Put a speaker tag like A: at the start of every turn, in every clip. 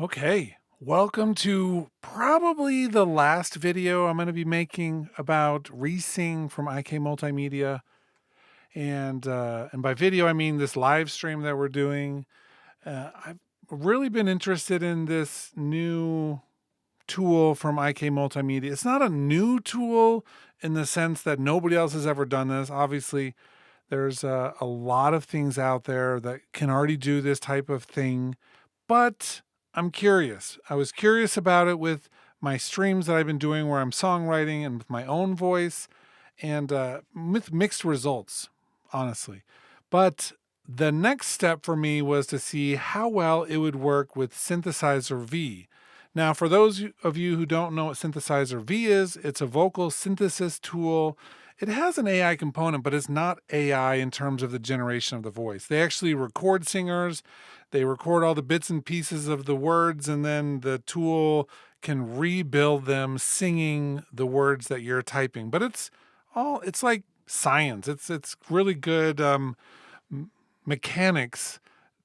A: Okay, welcome to probably the last video I'm going to be making about ReSing from IK Multimedia, and by video I mean this live stream that we're doing. I've really been interested in this new tool from IK Multimedia. It's not a new tool in the sense that nobody else has ever done this. Obviously, there's a lot of things out there that can already do this type of thing, but I'm curious. I was curious about it with my streams that I've been doing where I'm songwriting and with my own voice and with mixed results, honestly. But the next step for me was to see how well it would work with Synthesizer V. Now, for those of you who don't know what Synthesizer V is, it's a vocal synthesis tool. It has an AI component, but it's not AI in terms of the generation of the voice. They actually record singers, they record all the bits and pieces of the words, and then the tool can rebuild them singing the words that you're typing. But it's like science. It's really good mechanics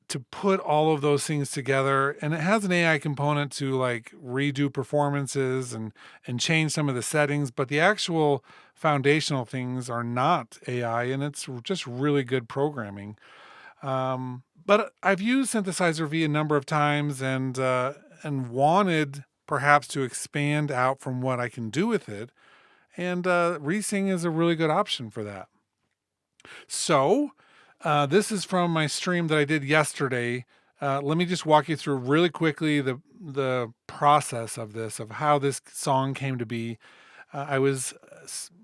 A: to put all of those things together, and it has an AI component to like redo performances and change some of the settings, but the actual foundational things are not AI, and it's just really good programming. But I've used Synthesizer V a number of times and wanted perhaps to expand out from what I can do with it, and ReSing is a really good option for that. So this is from my stream that I did yesterday. Let me just walk you through really quickly the process of this, of how this song came to be. I was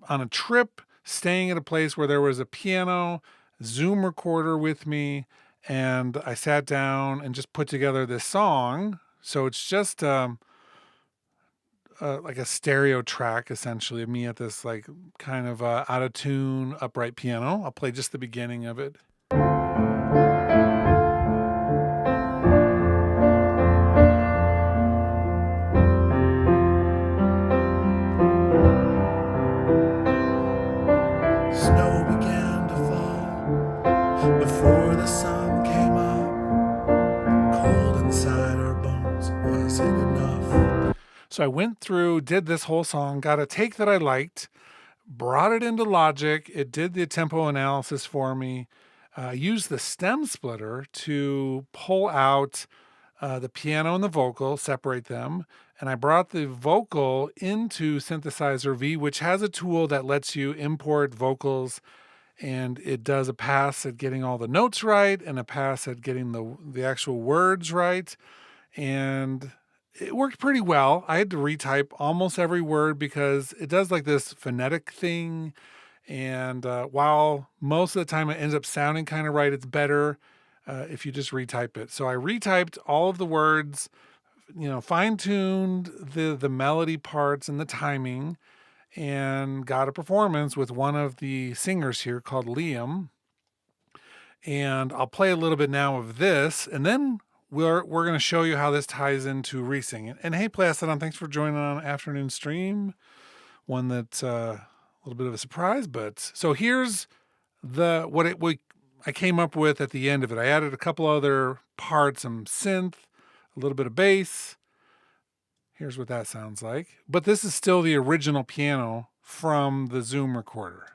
A: on a trip, staying at a place where there was a piano, Zoom recorder with me, and I sat down and just put together this song. So it's just like a stereo track, essentially, of me at this like kind of out of tune upright piano. I'll play just the beginning of it. Snow began to fall before the sun came up. Cold inside our bones, was it enough? So I went through, did this whole song, got a take that I liked, brought it into Logic. It did the tempo analysis for me. Used the stem splitter to pull out the piano and the vocal, separate them. And I brought the vocal into Synthesizer V, which has a tool that lets you import vocals, and it does a pass at getting all the notes right and a pass at getting the actual words right. And it worked pretty well. I had to retype almost every word because it does like this phonetic thing. And while most of the time it ends up sounding kind of right, it's better if you just retype it. So I retyped all of the words, fine-tuned the melody parts and the timing, and got a performance with one of the singers here called Liam. And I'll play a little bit now of this, and then we're going to show you how this ties into ReSing. And hey, Plastodon, thanks for joining on afternoon stream. One that's a little bit of a surprise, but so here's I came up with at the end of it. I added a couple other parts, some synth, a little bit of bass. Here's what that sounds like. But this is still the original piano from the Zoom recorder.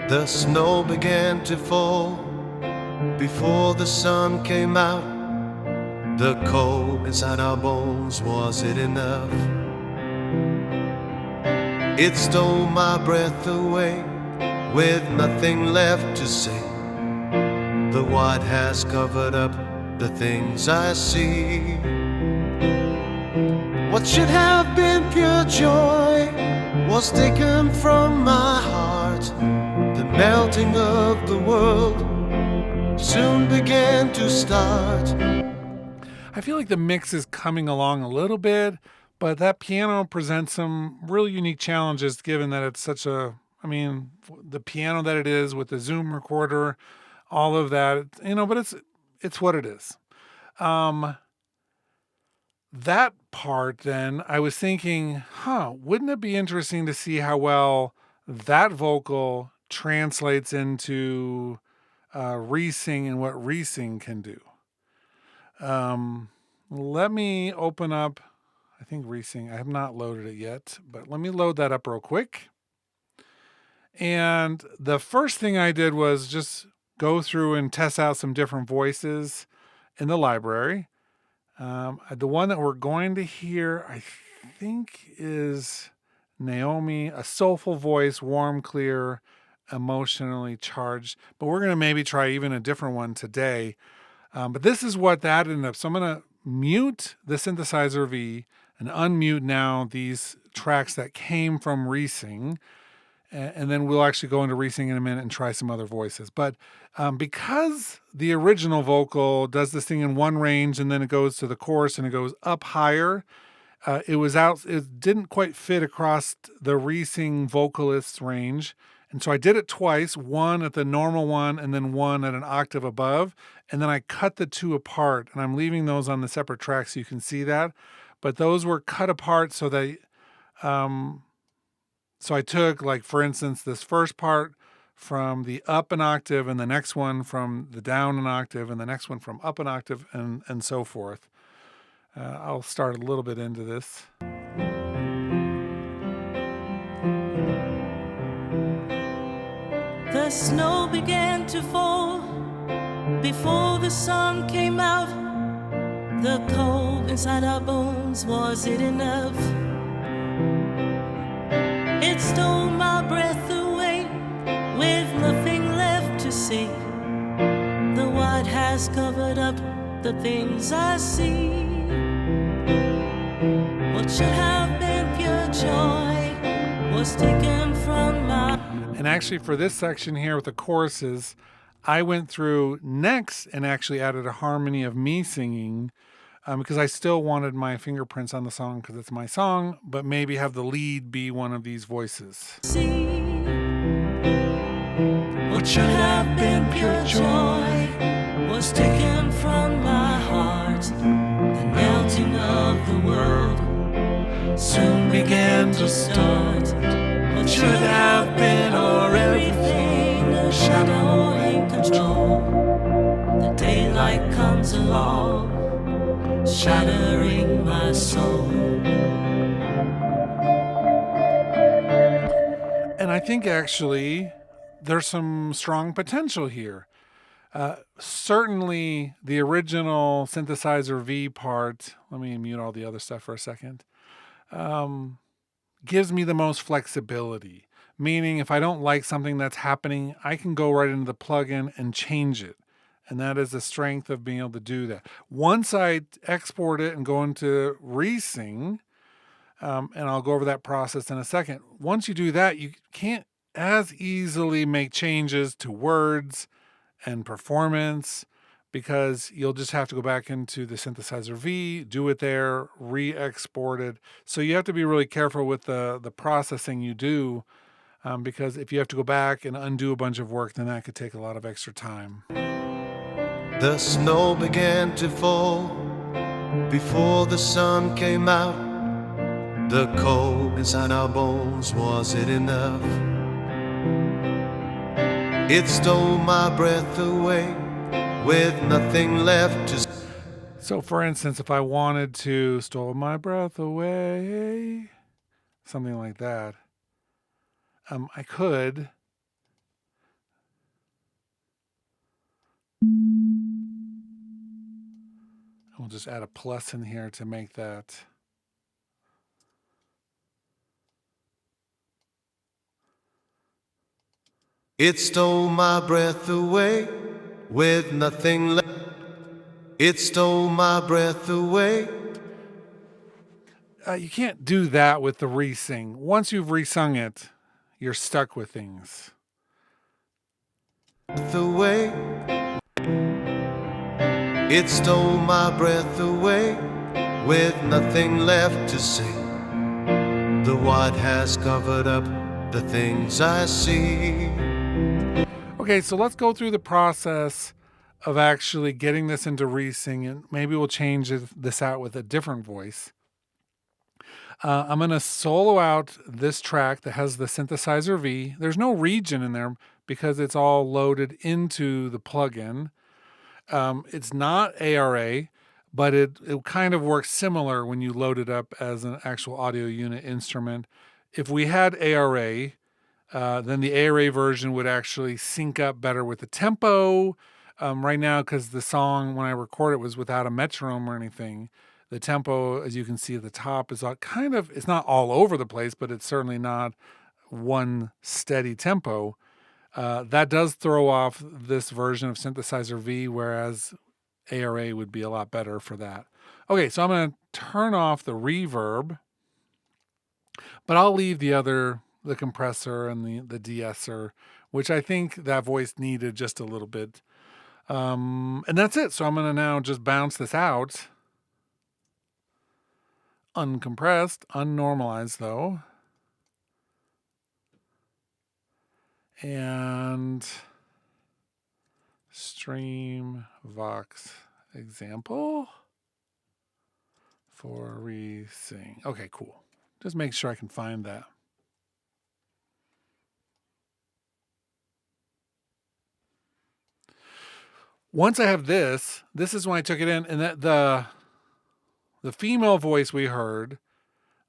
B: The snow began to fall before the sun came out. The cold inside our bones, was it enough? It stole my breath away with nothing left to say. The white has covered up the things I see. What should have been pure joy was taken from my heart. The melting of the world soon began to start.
A: I feel like the mix is coming along a little bit, but that piano presents some really unique challenges given that it's such the piano that it is with the Zoom recorder, all of that, but it's what it is. that part, then I was thinking, wouldn't it be interesting to see how well that vocal translates into ReSing and what ReSing can do? Let me open up, I think ReSing, I have not loaded it yet, but let me load that up real quick. And the first thing I did was just go through and test out some different voices in the library. The one that we're going to hear, I think, is Naomi, a soulful voice, warm, clear, emotionally charged. But we're going to maybe try even a different one today. But this is what that ended up. So I'm going to mute the Synthesizer V and unmute now these tracks that came from ReSing. And then we'll actually go into ReSing in a minute and try some other voices. But because the original vocal does this thing in one range and then it goes to the chorus and it goes up higher, it didn't quite fit across the ReSing vocalist's range. And so I did it twice, one at the normal one and then one at an octave above. And then I cut the two apart, and I'm leaving those on the separate tracks so you can see that. But those were cut apart so they... So I took, like, for instance, this first part from the up an octave and the next one from the down an octave and the next one from up an octave and so forth. I'll start a little bit into this.
C: The snow began to fall before the sun came out. The cold inside our bones, was it enough? It stole my breath away with nothing left to see. The white has covered up the things I see. What should have been pure joy was taken from my...
A: And actually for this section here with the choruses, I went through next and actually added a harmony of me singing because I still wanted my fingerprints on the song because it's my song, but maybe have the lead be one of these voices.
C: See, what should have been pure joy was taken from my heart. The melting of the world soon began to start. What should have been or everything, a shadow in control. The daylight comes along, shattering my soul.
A: And I think actually there's some strong potential here. Certainly the original Synthesizer V part, let me mute all the other stuff for a second, gives me the most flexibility. Meaning if I don't like something that's happening, I can go right into the plugin and change it. And that is the strength of being able to do that. Once I export it and go into ReSing, and I'll go over that process in a second. Once you do that, you can't as easily make changes to words and performance because you'll just have to go back into the Synthesizer V, do it there, re-export it. So you have to be really careful with the processing you do because if you have to go back and undo a bunch of work, then that could take a lot of extra time.
B: The snow began to fall before the sun came out. The cold inside our bones, was it enough? It stole my breath away with nothing left to...
A: So for instance, if I wanted to stole my breath away, something like that, I could. We'll just add a plus in here to make that.
B: It stole my breath away with nothing left. It stole my breath away.
A: You can't do that with the ReSing. Once you've resung it, you're stuck with things.
B: Away. It stole my breath away with nothing left to say. The white has covered up the things I see.
A: Okay, so let's go through the process of actually getting this into ReSing, and maybe we'll change this out with a different voice. I'm going to solo out this track that has the Synthesizer V. There's no region in there because it's all loaded into the plugin. It's not ARA, but it kind of works similar when you load it up as an actual audio unit instrument. If we had ARA, then the ARA version would actually sync up better with the tempo. Right now, because the song, when I record it, was without a metronome or anything, the tempo, as you can see at the top, is kind of, it's not all over the place, but it's certainly not one steady tempo. That does throw off this version of Synthesizer V, whereas ARA would be a lot better for that. Okay, so I'm going to turn off the reverb, but I'll leave the compressor and the de-esser, which I think that voice needed just a little bit. And that's it. So I'm going to now just bounce this out. Uncompressed, unnormalized though. And stream Vox example for ReSing. Okay, cool. Just make sure I can find that. Once I have this is when I took it in, and that the female voice we heard,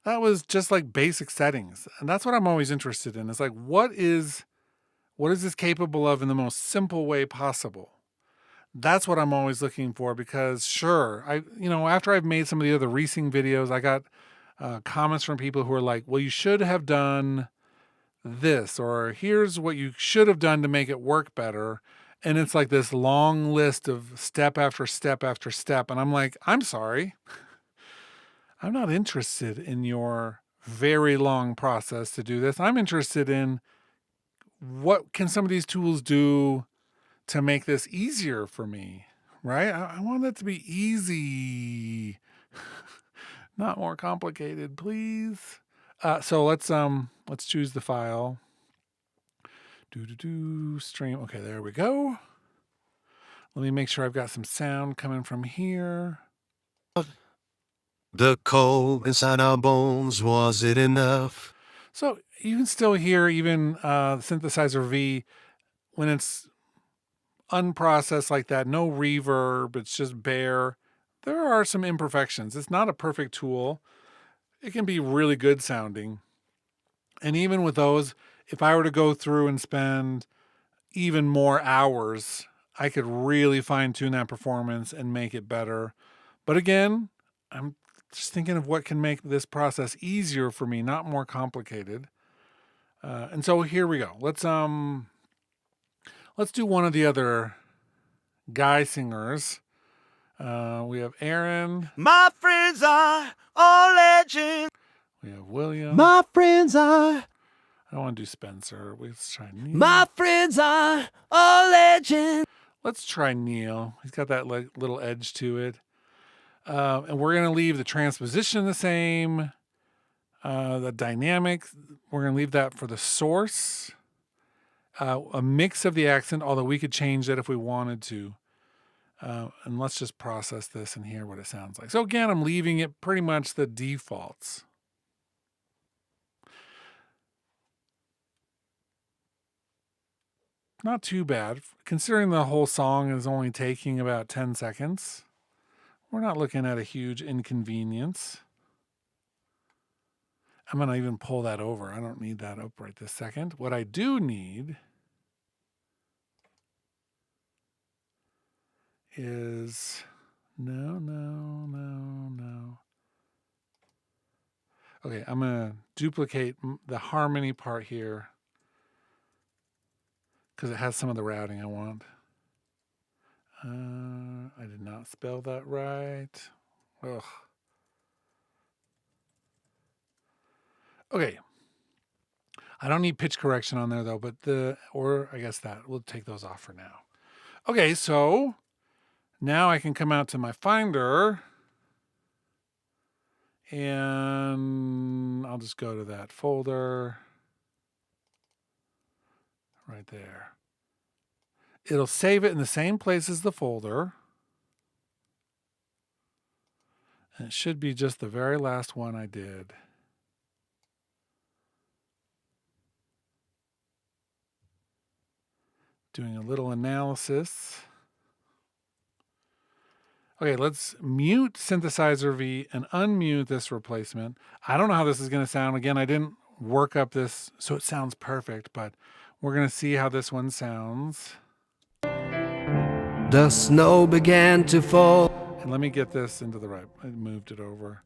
A: that was just like basic settings. And that's what I'm always interested in. It's like, what is this capable of in the most simple way possible? That's what I'm always looking for, because sure, after I've made some of the other ReSing videos, I got comments from people who are like, well, you should have done this, or here's what you should have done to make it work better. And it's like this long list of step after step after step. And I'm like, I'm sorry. I'm not interested in your very long process to do this. I'm interested in what can some of these tools do to make this easier for me, right? I want it to be easy, not more complicated, please. So let's choose the file. Stream. Okay, there we go. Let me make sure I've got some sound coming from here.
B: The cold inside our bones, was it enough?
A: So you can still hear even the Synthesizer V when it's unprocessed like that, no reverb, it's just bare. There are some imperfections. It's not a perfect tool. It can be really good sounding. And even with those, if I were to go through and spend even more hours, I could really fine tune that performance and make it better. But again, I'm just thinking of what can make this process easier for me, not more complicated. And so here we go. Let's do one of the other guy singers. We have Aaron.
B: My friends are all legends.
A: We have William.
B: My friends are.
A: I don't want to do Spencer. Let's try Neil.
B: My friends are all legends.
A: Let's try Neil. He's got that little edge to it. And we're going to leave the transposition the same. The dynamic, we're going to leave that for the source. A mix of the accent, although we could change that if we wanted to. And let's just process this and hear what it sounds like. So again, I'm leaving it pretty much the defaults. Not too bad, considering the whole song is only taking about 10 seconds. We're not looking at a huge inconvenience. I'm going to even pull that over. I don't need that up right this second. What I do need is... No. Okay, I'm going to duplicate the harmony part here because it has some of the routing I want. I did not spell that right. Ugh. Okay. I don't need pitch correction on there though, but I guess that we'll take those off for now. Okay, so now I can come out to my Finder and I'll just go to that folder right there. it'll save it in the same place as the folder. And it should be just the very last one I did. Doing a little analysis. Okay, let's mute Synthesizer V and unmute this replacement. I don't know how this is going to sound. Again, I didn't work up this so it sounds perfect, but we're going to see how this one sounds.
B: The snow began to fall.
A: And let me get this into the right. I moved it over.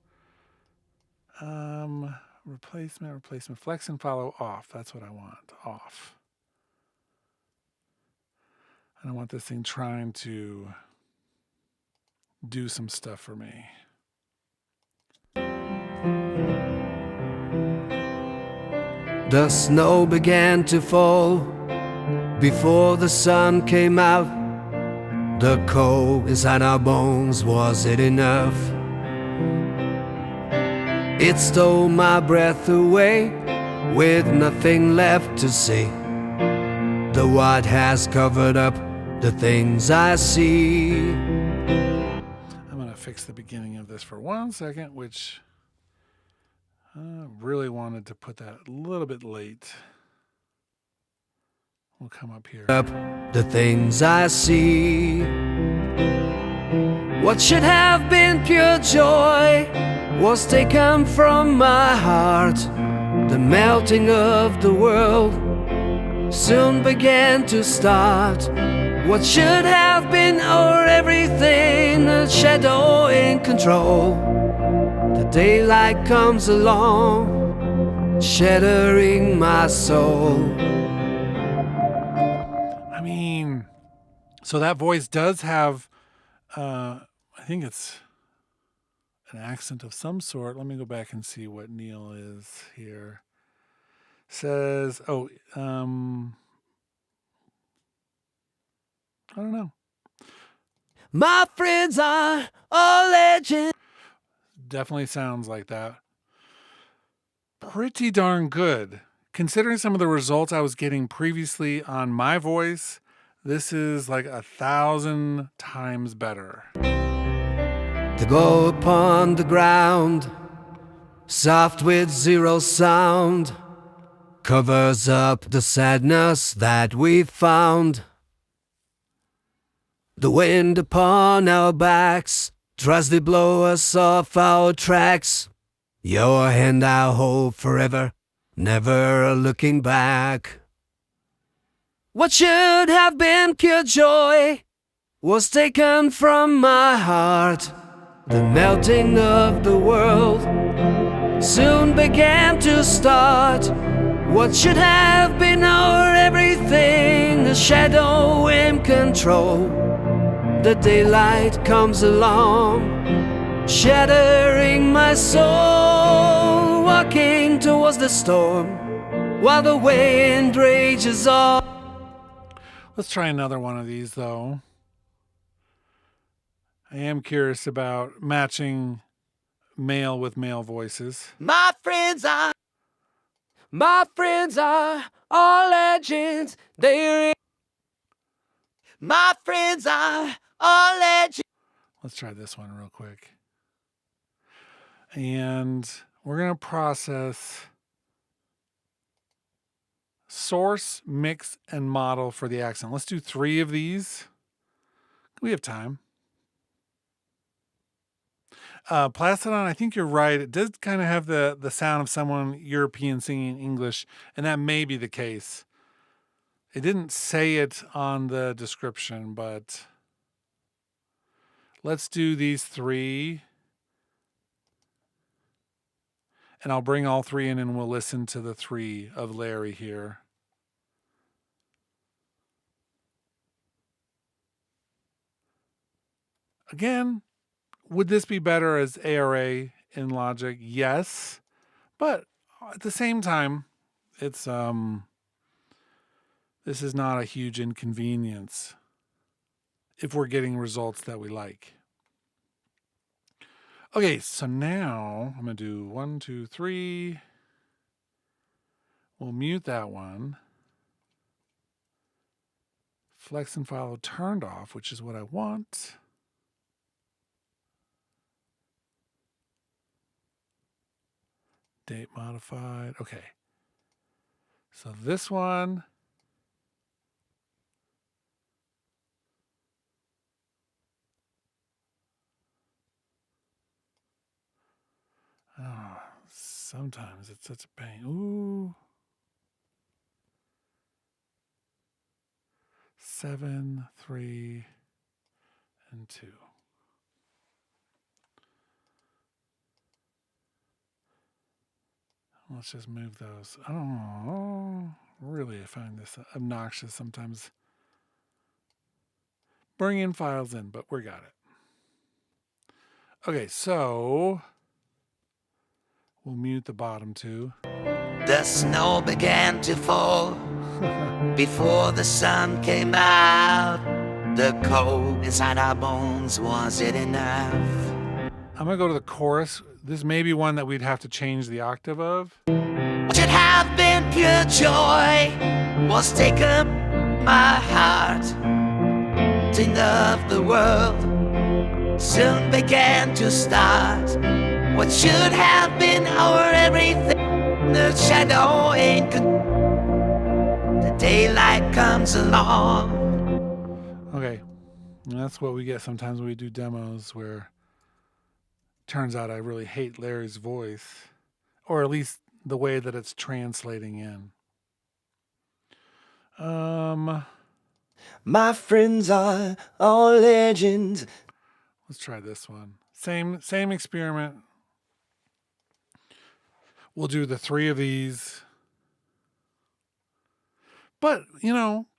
A: Replacement, flex and follow off. That's what I want, off. I don't want this thing trying to do some stuff for me.
B: The snow began to fall before the sun came out. The cold inside our bones, was it enough? It stole my breath away with nothing left to say. The white has covered up the things I see.
A: I'm going to fix the beginning of this for 1 second, which I really wanted to put that a little bit late. We'll come up here.
B: Up the things I see. What should have been pure joy was taken from my heart. The melting of the world soon began to start. What should have been our everything, a shadow in control. The daylight comes along, shattering my soul.
A: I mean, so that voice does have, I think it's an accent of some sort. Let me go back and see what Neil is here. Says, I don't know.
B: My friends are all legends.
A: Definitely sounds like that. Pretty darn good. Considering some of the results I was getting previously on my voice, this is like 1,000 times better.
B: To go upon the ground, soft with zero sound, covers up the sadness that we found. The wind upon our backs tries to blow us off our tracks. Your hand I'll hold forever, never looking back. What should have been pure joy was taken from my heart. The melting of the world soon began to start. What should have been our everything, a shadow in control. The daylight comes along, shattering my soul. Walking towards the storm while the wind rages on.
A: Let's try another one of these, though. I am curious about matching male with male voices.
B: My friends are all legends. My friends are all legends.
A: Let's try this one real quick. And we're going to process source, mix, and model for the accent. Let's do 3 of these. We have time. Plastodon, I think you're right. It does kind of have the sound of someone European singing English, and that may be the case. It didn't say it on the description, but let's do these 3. And I'll bring all 3 in and we'll listen to the 3 of Larry here. Again, would this be better as ARA in Logic? Yes. But at the same time, it's this is not a huge inconvenience if we're getting results that we like. Okay, so now I'm going to do 1, 2, 3. We'll mute that one. flex and follow turned off, which is what I want. Date modified. Okay. So this one. Oh, sometimes it's such a pain. Ooh. 7, 3, and 2. Let's just move those. I don't know. Really, I find this obnoxious sometimes. Bringing files in, but we got it. Okay, so we'll mute the bottom two.
C: The snow began to fall before the sun came out. The cold inside our bones, was it enough?
A: I'm going to go to the chorus. This may be one that we'd have to change the octave of.
C: What should have been pure joy was taken my heart. Think of the world soon began to start. What should have been our everything, the shadow ain't good. The daylight comes along.
A: Okay, and that's what we get sometimes when we do demos where turns out I really hate Larry's voice, or at least the way that it's translating in.
B: My friends are all legends.
A: Let's try this one. Same experiment. We'll do the 3 of these. But,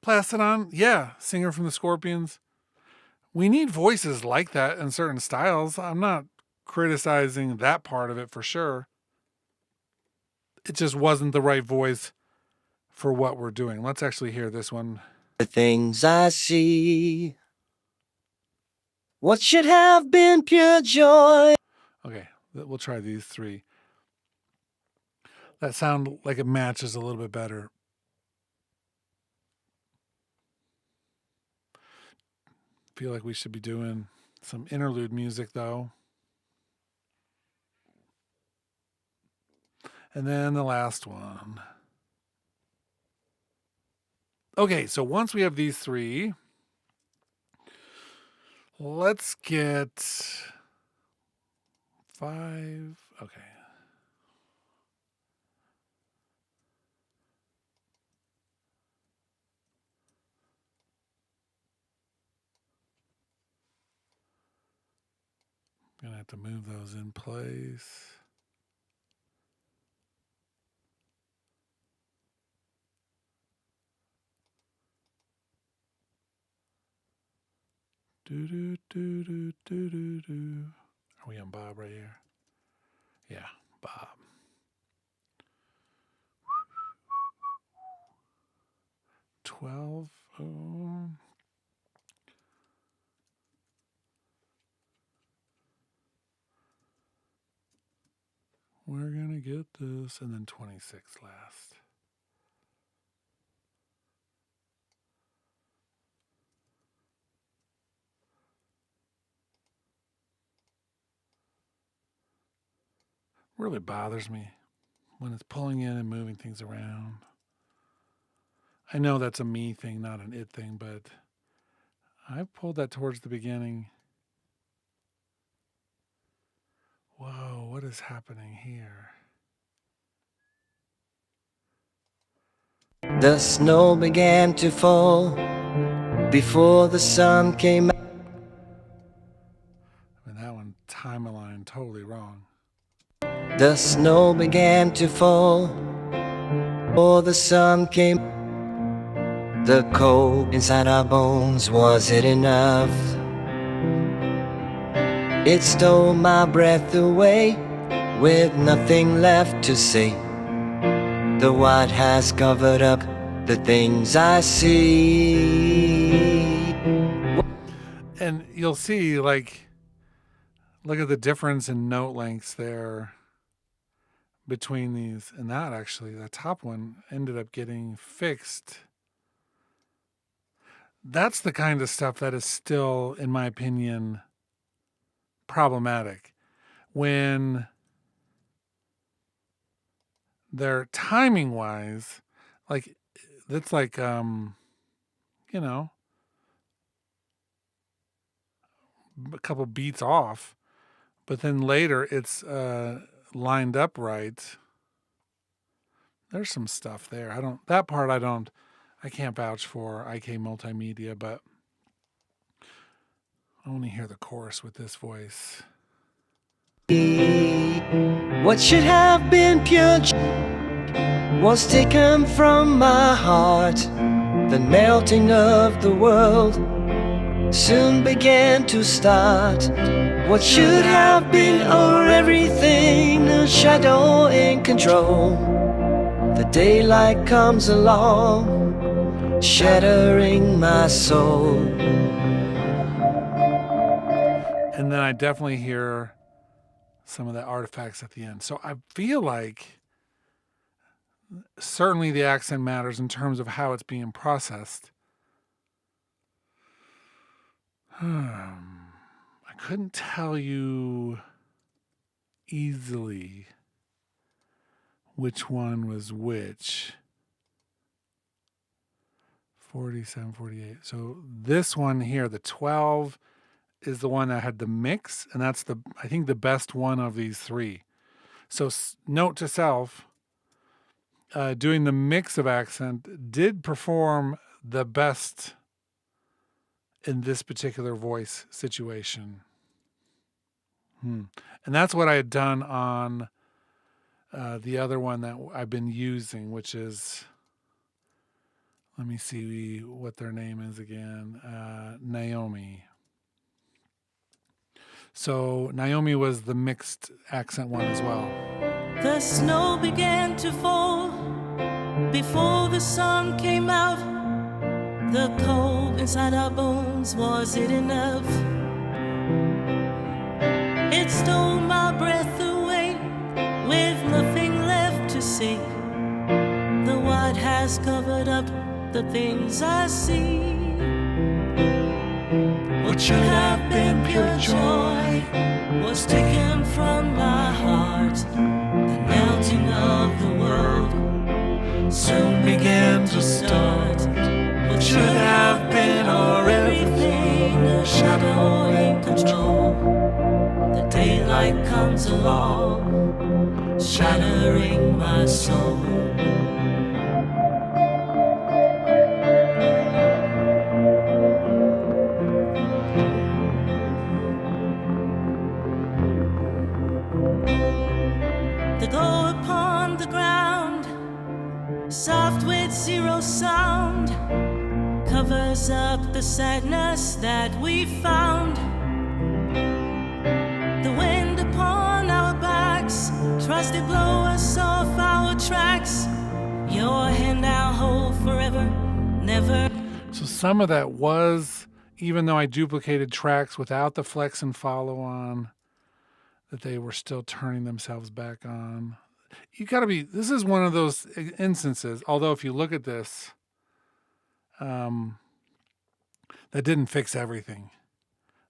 A: Plastidon, yeah, singer from the Scorpions. We need voices like that in certain styles. I'm not criticizing that part of it for sure. It just wasn't the right voice for what we're doing. Let's actually hear this one.
B: The things I see. What should have been pure joy?
A: Okay, we'll try these 3. That sound like it matches a little bit better. Feel like we should be doing some interlude music though. And then the last one. Okay, so once we have these 3, let's get 5. Okay. I'm going to have to move those in place. Do do do do do do do. Are we on Bob right here? Yeah, Bob. $12. We're gonna get this, and then 26 last. Really bothers me when it's pulling in and moving things around. I know that's a me thing, not an it thing, but I pulled that towards the beginning. Whoa, what is happening here?
B: The snow began to fall before the sun came out.
A: I mean, that one, timeline, totally wrong.
B: The snow began to fall before the sun came. The cold inside our bones, was it enough? It stole my breath away with nothing left to say. The white has covered up the things I see.
A: And you'll see, like, look at the difference in note lengths there between these. And that actually, the top one ended up getting fixed. that's the kind of stuff that is still, in my opinion, problematic. When they're timing wise, like that's like you know, a couple beats off, but then later it's lined up right. There's some stuff there. I can't vouch for IK Multimedia, but I only hear the chorus with this voice.
B: What should have been pure was taken from my heart. The melting of the world soon began to start. What should have been or everything, a shadow in control. The daylight comes along, shattering my soul.
A: And then I definitely hear some of the artifacts at the end. So I feel like certainly the accent matters in terms of how it's being processed. I couldn't tell you easily which one was which. 47, 48. So this one here, the 12, is the one that had the mix, and that's I think the best one of these three. So note to self, doing the mix of accent did perform the best in this particular voice situation. And that's what I had done on the other one that I've been using, which is, let me see what their name is again, Naomi. So Naomi was the mixed accent one as well.
C: The snow began to fall before the sun came out. The cold inside our bones, was it enough? It stole my breath away with nothing left to say. The white has covered up the things I see. What should have been pure joy was taken from my heart. The melting of the world soon began to start. What should have been or everything, a shadow in control. The daylight comes along, shattering my soul. The glow upon the ground, soft with zero sound, covers up the sadness that we found. The wind upon our backs tries to blow us off our tracks. Your hand I'll hold forever, never.
A: So some of that was, even though I duplicated tracks without the flex and follow on, that they were still turning themselves back on. You gotta be, this is one of those instances, although if you look at this, that didn't fix everything.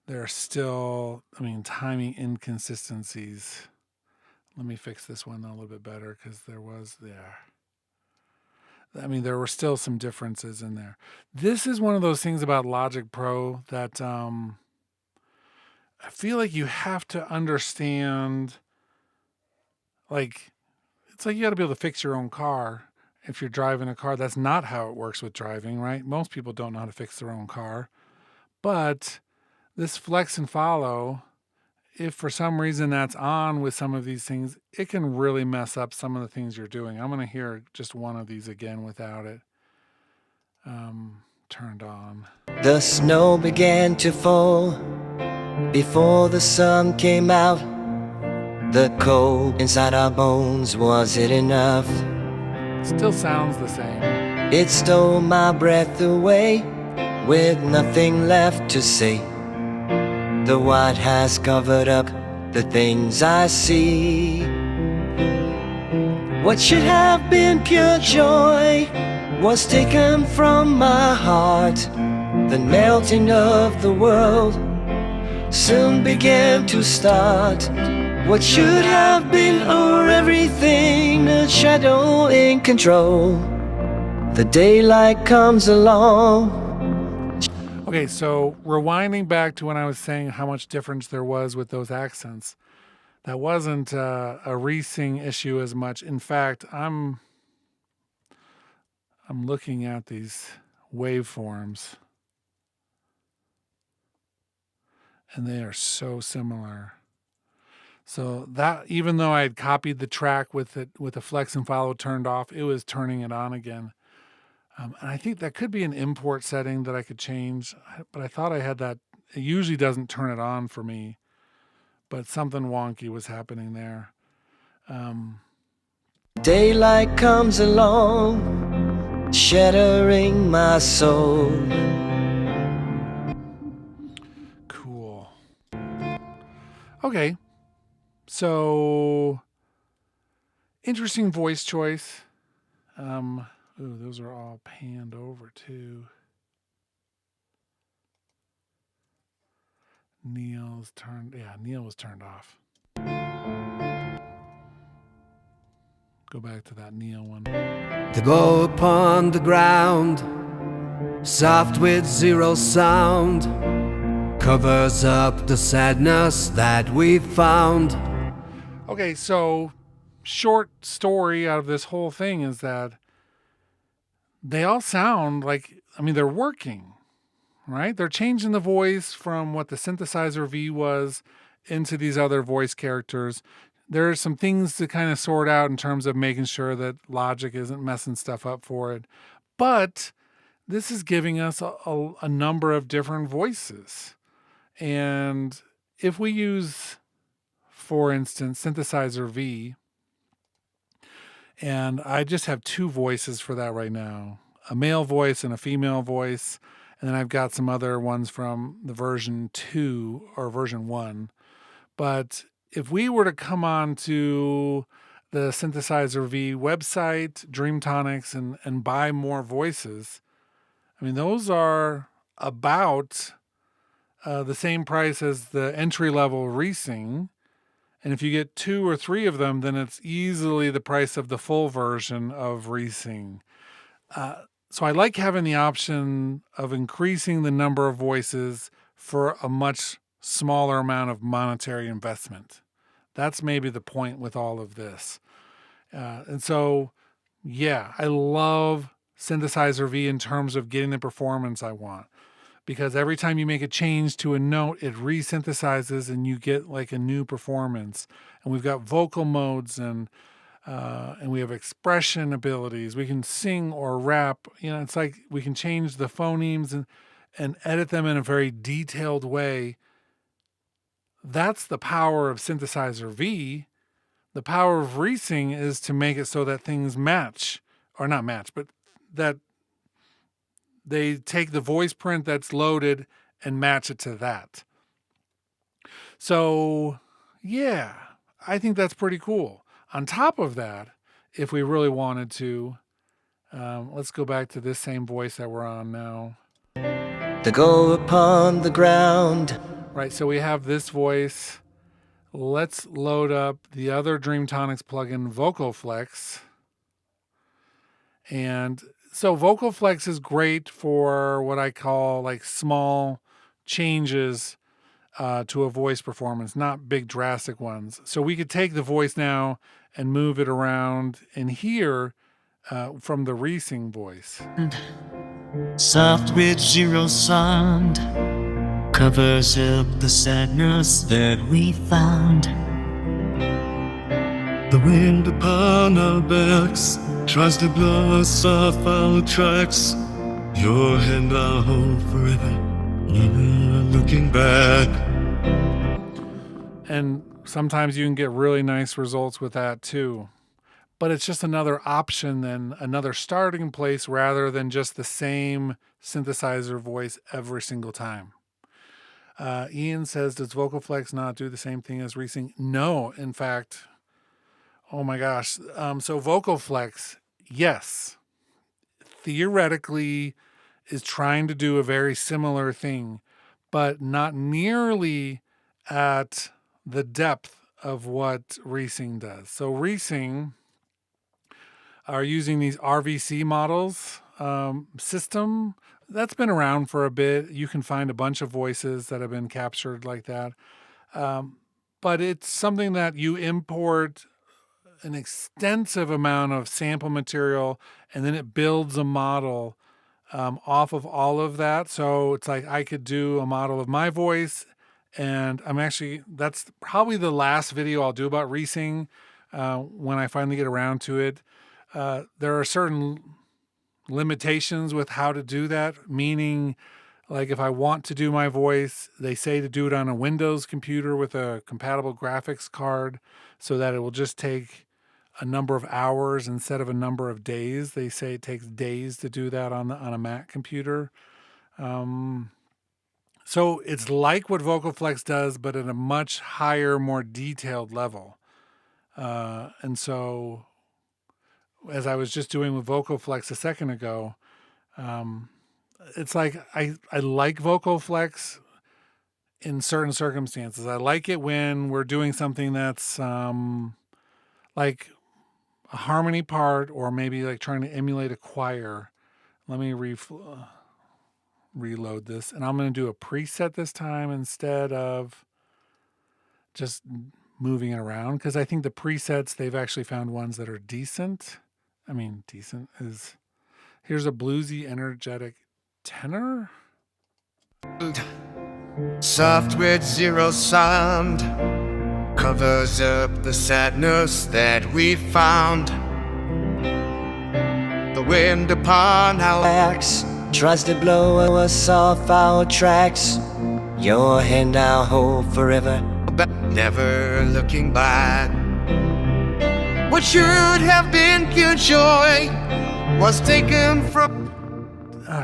A: There are still, timing inconsistencies. Let me fix this one a little bit better because there were still some differences in there. This is one of those things about Logic Pro that I feel like you have to understand, it's like you got to be able to fix your own car. If you're driving a car, that's not how it works with driving, right? Most people don't know how to fix their own car. But this flex and follow, if for some reason that's on with some of these things, it can really mess up some of the things you're doing. I'm going to hear just one of these again without it turned on.
B: The snow began to fall before the sun came out. The cold inside our bones, was it enough?
A: Still sounds the same.
B: It stole my breath away with nothing left to say. The white has covered up the things I see. What should have been pure joy was taken from my heart.
C: the melting of the world soon began to start. What should have been our everything, a shadow in control. The daylight comes along.
A: Okay, so rewinding back to when I was saying how much difference there was with those accents, that wasn't a ReSing issue as much. In fact, I'm looking at these waveforms, and they are so similar. So that, even though I had copied the track with the flex and follow turned off, it was turning it on again. And I think that could be an import setting that I could change, but I thought I had that. It usually doesn't turn it on for me, but something wonky was happening there.
C: Daylight comes along, shattering my soul.
A: Cool. Okay. So, interesting voice choice. Ooh, those are all panned over too. Neil was turned off. Go back to that Neil one.
B: To go upon the ground, soft with zero sound, covers up the sadness that we found.
A: Okay, so short story out of this whole thing is that they all sound like, they're working, right? They're changing the voice from what the Synthesizer V was into these other voice characters. There are some things to kind of sort out in terms of making sure that Logic isn't messing stuff up for it. But this is giving us a number of different voices. And if we use, for instance, Synthesizer V, and I just have two voices for that right now, a male voice and a female voice. And then I've got some other ones from the version 2 or version 1. But if we were to come on to the Synthesizer V website, Dreamtonics, and buy more voices, those are about the same price as the entry-level ReSing. And if you get 2 or 3 of them, then it's easily the price of the full version of ReSing. So I like having the option of increasing the number of voices for a much smaller amount of monetary investment. That's maybe the point with all of this. And so, yeah, I love Synthesizer V in terms of getting the performance I want. Because every time you make a change to a note, it resynthesizes and you get like a new performance. And we've got vocal modes and we have expression abilities. We can sing or rap. It's like we can change the phonemes and edit them in a very detailed way. That's the power of Synthesizer V. The power of ReSing is to make it so that things match, or not match, but that they take the voice print that's loaded and match it to that. So, yeah, I think that's pretty cool. On top of that, if we really wanted to, let's go back to this same voice that we're on now.
C: To go upon the ground.
A: Right, so we have this voice. Let's load up the other Dreamtonics plugin, Vocal Flex. And so Vocal Flex is great for what I call like small changes to a voice performance, not big drastic ones. So we could take the voice now and move it around in here from the ReSing voice.
C: Soft with zero sound, covers up the sadness that we found.
B: The wind upon our backs tries to blow us off our tracks. Your hand I'll hold forever, looking back.
A: And sometimes you can get really nice results with that too. But it's just another option and another starting place rather than just the same synthesizer voice every single time. Ian says, does Vocal Flex not do the same thing as ReSing? No, in fact, oh my gosh. So Vocal Flex, yes. Theoretically, is trying to do a very similar thing, but not nearly at the depth of what ReSing does. So ReSing are using these RVC models system that's been around for a bit. You can find a bunch of voices that have been captured like that. But it's something that you import an extensive amount of sample material and then it builds a model off of all of that. So it's like I could do a model of my voice, and that's probably the last video I'll do about ReSing when I finally get around to it. There are certain limitations with how to do that, meaning like if I want to do my voice, they say to do it on a Windows computer with a compatible graphics card so that it will just take a number of hours instead of a number of days. They say it takes days to do that on a Mac computer. So it's like what VocalFlex does, but at a much higher, more detailed level. And so as I was just doing with VocalFlex a second ago, it's like I like VocalFlex in certain circumstances. I like it when we're doing something that's like a harmony part, or maybe like trying to emulate a choir. Let me reload this, and I'm going to do a preset this time instead of just moving it around, because I think the presets, they've actually found ones that are decent. I mean, decent is, here's a bluesy, energetic tenor.
B: Soft with zero sound covers up the sadness that we found. The wind upon our
D: backs tries to blow us off our tracks. Your hand I'll hold forever,
B: back, never looking back. What should have been pure joy was taken from.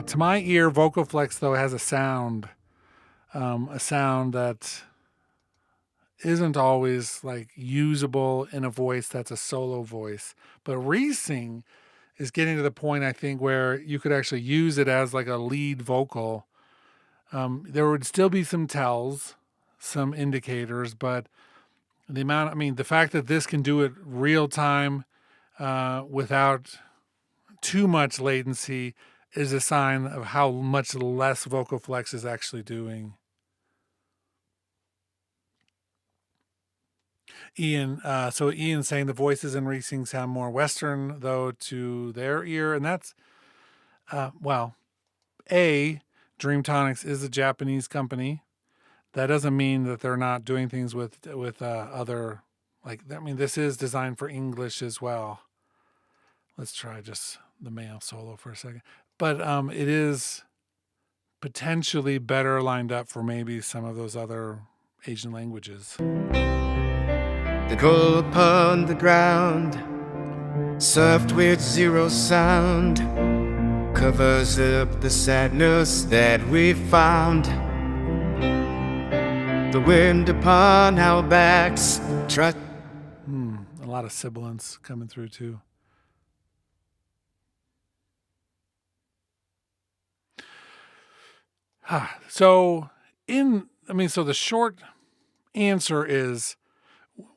A: To my ear, VocalFlex though has a sound that isn't always like usable in a voice that's a solo voice. But ReSing is getting to the point, I think, where you could actually use it as like a lead vocal. There would still be some tells, some indicators, but the fact that this can do it real time without too much latency is a sign of how much less VocalFlex is actually doing. So Ian's saying the voices in ReSing sound more Western, though, to their ear. And that's, Dreamtonics is a Japanese company. That doesn't mean that they're not doing things with other, this is designed for English as well. Let's try just the male solo for a second. But it is potentially better lined up for maybe some of those other Asian languages.
B: They go upon the ground, soft with zero sound, covers up the sadness that we found. The wind upon our backs. A
A: lot of sibilants coming through too. So the short answer is,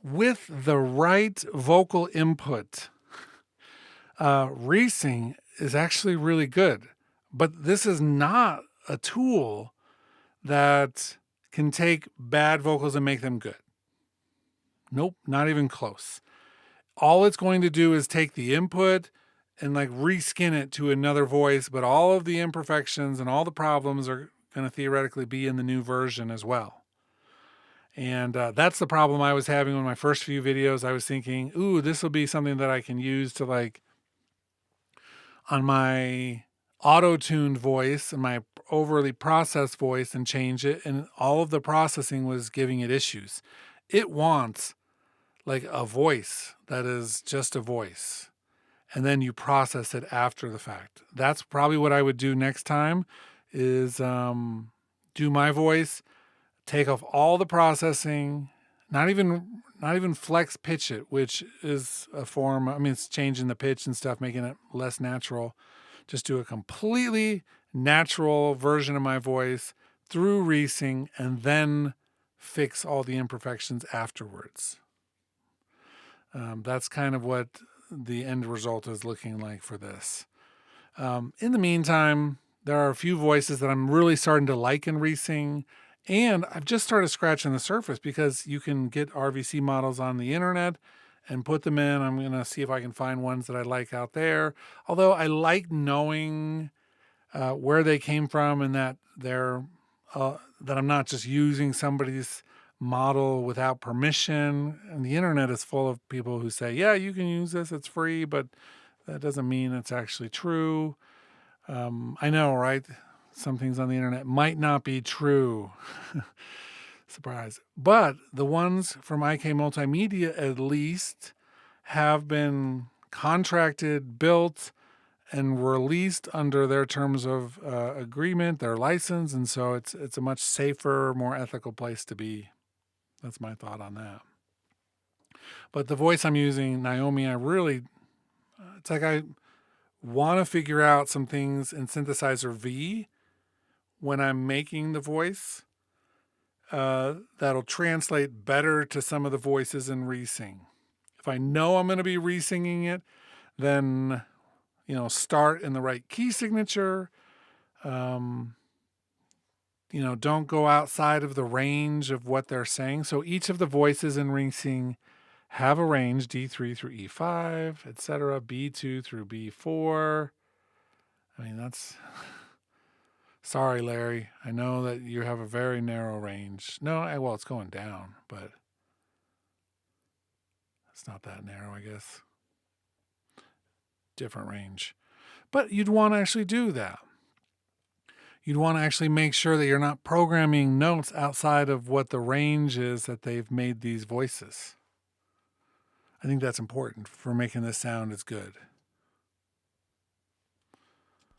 A: with the right vocal input, ReSing is actually really good. But this is not a tool that can take bad vocals and make them good. Nope, not even close. All it's going to do is take the input and reskin it to another voice, but all of the imperfections and all the problems are going to theoretically be in the new version as well. And that's the problem I was having in my first few videos. I was thinking, ooh, this will be something that I can use to on my auto-tuned voice and my overly processed voice and change it. And all of the processing was giving it issues. It wants a voice that is just a voice. And then you process it after the fact. That's probably what I would do next time, is do my voice, take off all the processing, not even flex pitch it, which is a form, it's changing the pitch and stuff, making it less natural. Just do it completely natural version of my voice through ReSing and then fix all the imperfections afterwards. That's kind of what the end result is looking like for this. In the meantime, there are a few voices that I'm really starting to like in ReSing, and I've just started scratching the surface because you can get RVC models on the internet and put them in. I'm going to see if I can find ones that I like out there. Although I like knowing where they came from and that they're that I'm not just using somebody's model without permission. And the internet is full of people who say, yeah, you can use this, it's free, but that doesn't mean it's actually true. I know, right? Some things on the internet might not be true. Surprise. But the ones from IK Multimedia, at least, have been contracted, built, and released under their terms of agreement, their license. And so it's a much safer, more ethical place to be. That's my thought on that. But the voice I'm using, Naomi, it's like I want to figure out some things in Synthesizer V when I'm making the voice that'll translate better to some of the voices in ReSing. If I know I'm going to be re-singing it, then, start in the right key signature. Don't go outside of the range of what they're saying. So each of the voices in ReSing have a range, D3 through E5, etc., B2 through B4. I mean, that's... Sorry, Larry. I know that you have a very narrow range. No, well, it's going down, but it's not that narrow, I guess. Different range. But you'd want to actually do that. You'd want to actually make sure that you're not programming notes outside of what the range is that they've made these voices. I think that's important for making this sound as good.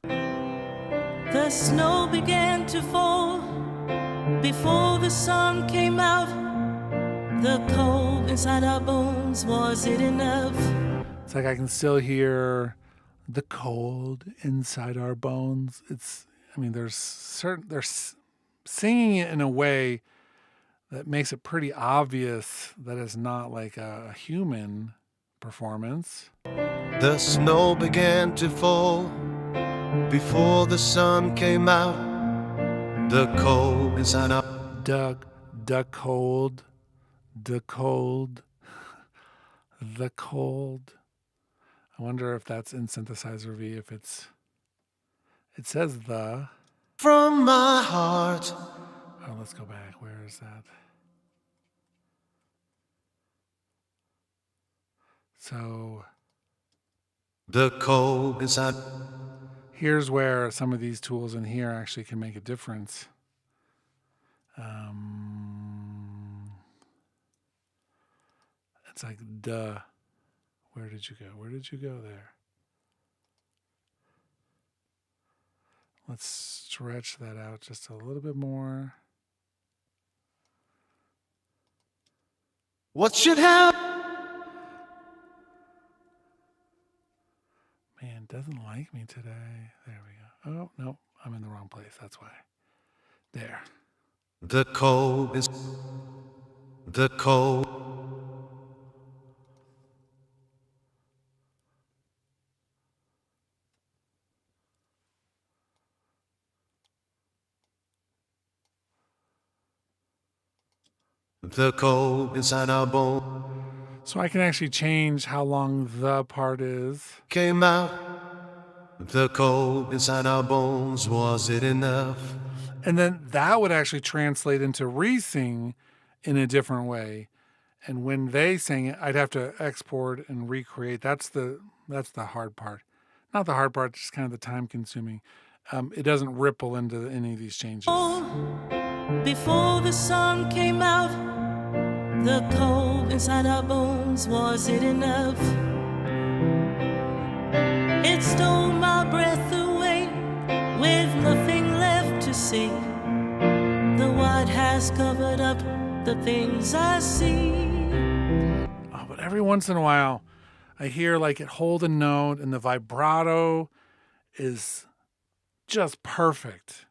C: The snow began to fall before the sun came out. The cold inside our bones, was it enough?
A: It's like I can still hear the cold inside our bones. They're singing it in a way that makes it pretty obvious that it's not like a human performance.
B: The snow began to fall before the sun came out. The cold inside our...
A: The cold. The cold. I wonder if that's in Synthesizer V, if it says the.
B: From my heart.
A: Oh, let's go back. Where is that? So.
B: The cold inside.
A: Here's where some of these tools in here actually can make a difference. It's like duh. Where did you go? Where did you go there? Let's stretch that out just a little bit more.
B: What should happen?
A: Man, doesn't like me today. There we go. Oh, no, I'm in the wrong place. That's why. There.
B: The cold is... The cold... The cold inside our bone
A: So I can actually change how long the part is.
B: came out. The cold inside our bones, was it enough?
A: And then that would actually translate into ReSing in a different way. And when they sing it, I'd have to export and recreate. That's the hard part. Not the hard part, just kind of the time consuming. It doesn't ripple into any of these changes.
C: Before the sun came out, the cold inside our bones, was it enough? It stole my breath away, with nothing left to say. The white has covered up the things I see.
A: Oh, but every once in a while, I hear like it hold a note and the vibrato is just perfect.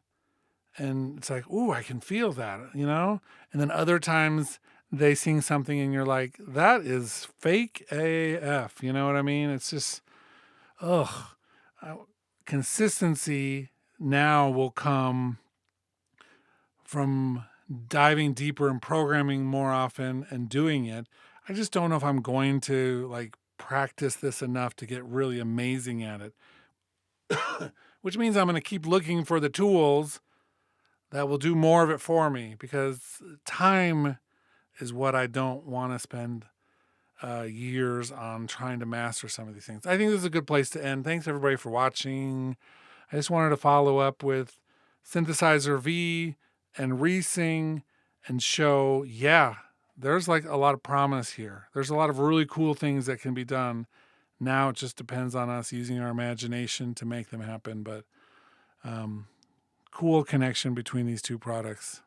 A: And it's like, ooh, I can feel that, you know? And then other times they sing something and you're like, that is fake AF. You know what I mean? It's just, ugh. I- Consistency now will come from diving deeper and programming more often and doing it. I just don't know if I'm going to like practice this enough to get really amazing at it, which means I'm going to keep looking for the tools that will do more of it for me because time is what I don't want to spend years on trying to master some of these things. I think this is a good place to end. Thanks everybody for watching. I just wanted to follow up with Synthesizer V and ReSing and show, yeah, there's like a lot of promise here. There's a lot of really cool things that can be done. Now it just depends on us using our imagination to make them happen. But cool connection between these two products.